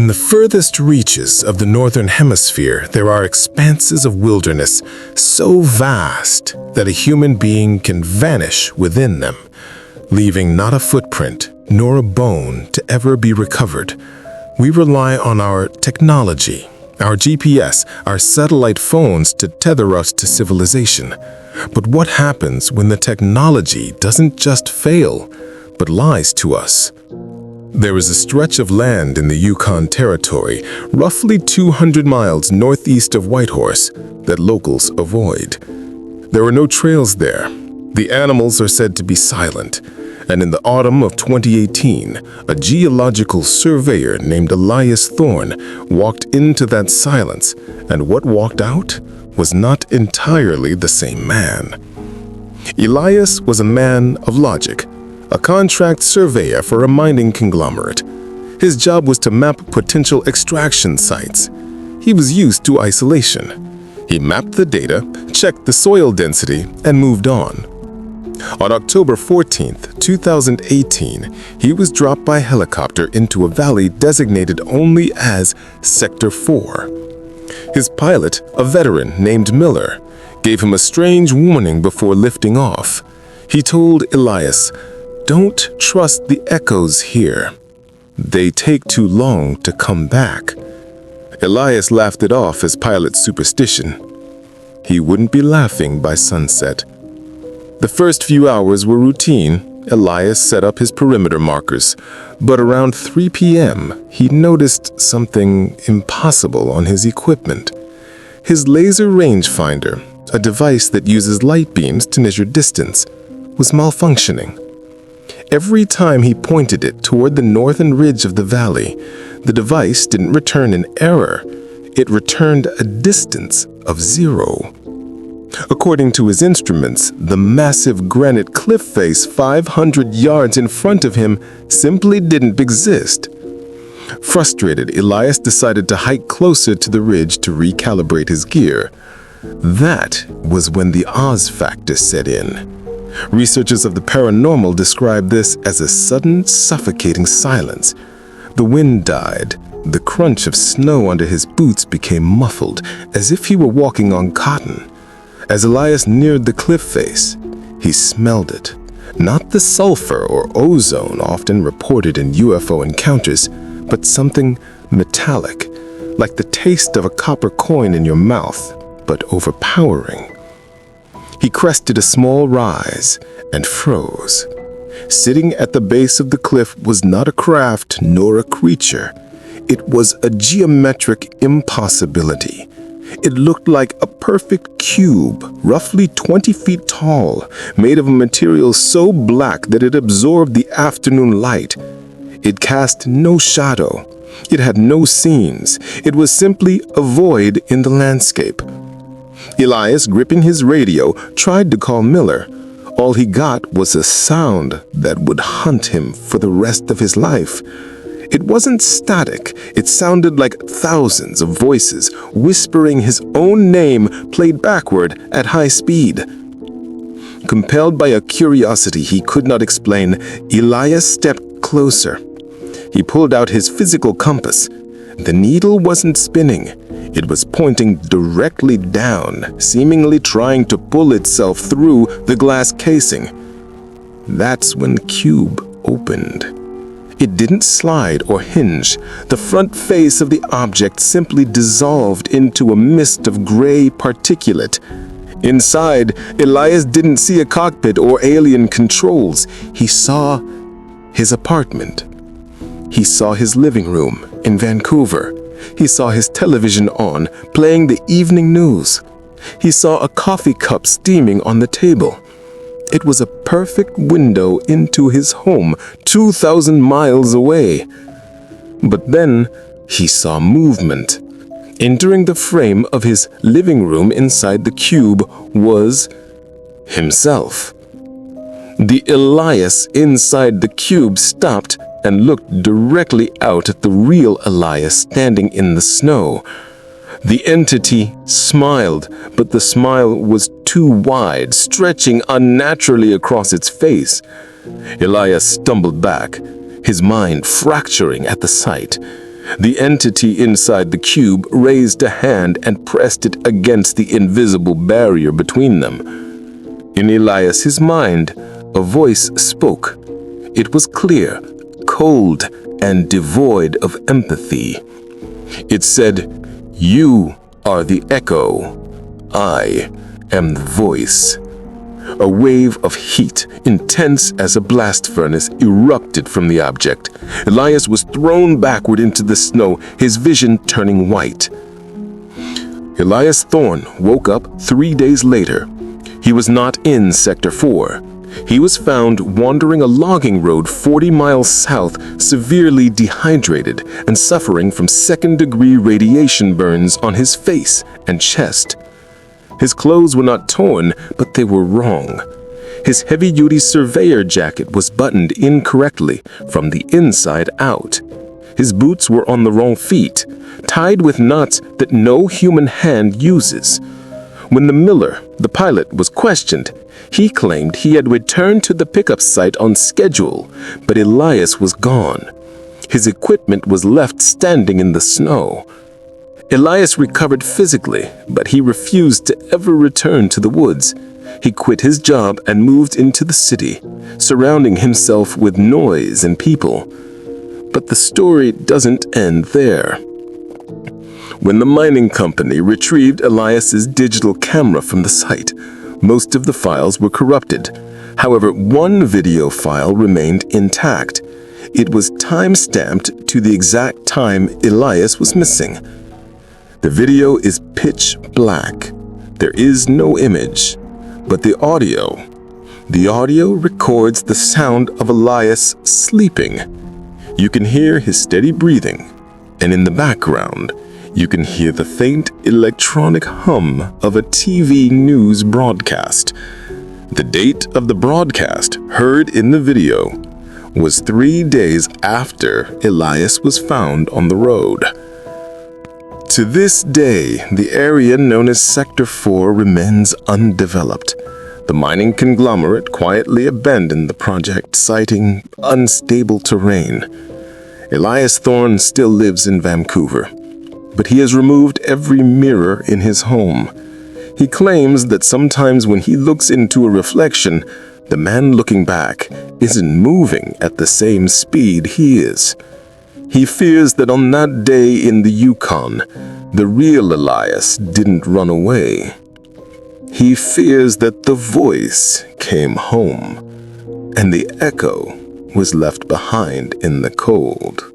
In the furthest reaches of the northern hemisphere, there are expanses of wilderness so vast that a human being can vanish within them, leaving not a footprint nor a bone to ever be recovered. We rely on our technology, our GPS, our satellite phones to tether us to civilization. But what happens when the technology doesn't just fail, but lies to us? There is a stretch of land in the Yukon Territory, roughly 200 miles northeast of Whitehorse, that locals avoid. There are no trails there. The animals are said to be silent, and in the autumn of 2018, a geological surveyor named Elias Thorne walked into that silence, and what walked out was not entirely the same man. Elias was a man of logic, a contract surveyor for a mining conglomerate. His job was to map potential extraction sites. He was used to isolation. He mapped the data, checked the soil density, and moved on. On October 14, 2018, he was dropped by helicopter into a valley designated only as Sector 4. His pilot, a veteran named Miller, gave him a strange warning before lifting off. He told Elias, "Don't trust the echoes here. They take too long to come back." Elias laughed it off as pilot superstition. He wouldn't be laughing by sunset. The first few hours were routine. Elias set up his perimeter markers, but around 3 p.m., he noticed something impossible on his equipment. His laser rangefinder, a device that uses light beams to measure distance, was malfunctioning. Every time he pointed it toward the northern ridge of the valley, the device didn't return an error. It returned a distance of 0. According to his instruments, the massive granite cliff face 500 yards in front of him simply didn't exist. Frustrated, Elias decided to hike closer to the ridge to recalibrate his gear. That was when the Oz factor set in. Researchers of the paranormal describe this as a sudden, suffocating silence. The wind died. The crunch of snow under his boots became muffled, as if he were walking on cotton. As Elias neared the cliff face, he smelled it. Not the sulfur or ozone often reported in UFO encounters, but something metallic, like the taste of a copper coin in your mouth, but overpowering. He crested a small rise and froze. Sitting at the base of the cliff was not a craft nor a creature. It was a geometric impossibility. It looked like a perfect cube, roughly 20 feet tall, made of a material so black that it absorbed the afternoon light. It cast no shadow. It had no seams. It was simply a void in the landscape. Elias, gripping his radio, tried to call Miller. All he got was a sound that would haunt him for the rest of his life. It wasn't static. It sounded like thousands of voices whispering his own name played backward at high speed. Compelled by a curiosity he could not explain, Elias stepped closer. He pulled out his physical compass. The needle wasn't spinning. It was pointing directly down, seemingly trying to pull itself through the glass casing. That's when the cube opened. It didn't slide or hinge. The front face of the object simply dissolved into a mist of gray particulate. Inside, Elias didn't see a cockpit or alien controls. He saw his apartment. He saw his living room in Vancouver. He saw his television on, playing the evening news. He saw a coffee cup steaming on the table. It was a perfect window into his home, 2,000 miles away. But then he saw movement. Entering the frame of his living room inside the cube was himself. The Elias inside the cube stopped and looked directly out at the real Elias standing in the snow. The entity smiled, but the smile was too wide, stretching unnaturally across its face. Elias stumbled back, his mind fracturing at the sight. The entity inside the cube raised a hand and pressed it against the invisible barrier between them. In Elias's mind, a voice spoke. It was clear, cold, and devoid of empathy. It said, "You are the echo. I am the voice." A wave of heat, intense as a blast furnace, erupted from the object. Elias was thrown backward into the snow, his vision turning white. Elias Thorne woke up 3 days later. He was not in Sector 4. He was found wandering a logging road 40 miles south, severely dehydrated and suffering from second-degree radiation burns on his face and chest. His clothes were not torn, but they were wrong. His heavy-duty surveyor jacket was buttoned incorrectly from the inside out. His boots were on the wrong feet, tied with knots that no human hand uses. When the miller, the pilot, was questioned, he claimed he had returned to the pickup site on schedule, but Elias was gone. His equipment was left standing in the snow. Elias recovered physically, but he refused to ever return to the woods. He quit his job and moved into the city, surrounding himself with noise and people. But the story doesn't end there. When the mining company retrieved Elias's digital camera from the site, most of the files were corrupted. However, one video file remained intact. It was time-stamped to the exact time Elias was missing. The video is pitch black. There is no image, but the audio records the sound of Elias sleeping. You can hear his steady breathing, and in the background, you can hear the faint electronic hum of a TV news broadcast. The date of the broadcast, heard in the video, was 3 days after Elias was found on the road. To this day, the area known as Sector 4 remains undeveloped. The mining conglomerate quietly abandoned the project, citing unstable terrain. Elias Thorne still lives in Vancouver, but he has removed every mirror in his home. He claims that sometimes when he looks into a reflection, the man looking back isn't moving at the same speed he is. He fears that on that day in the Yukon, the real Elias didn't run away. He fears that the voice came home, and the echo was left behind in the cold.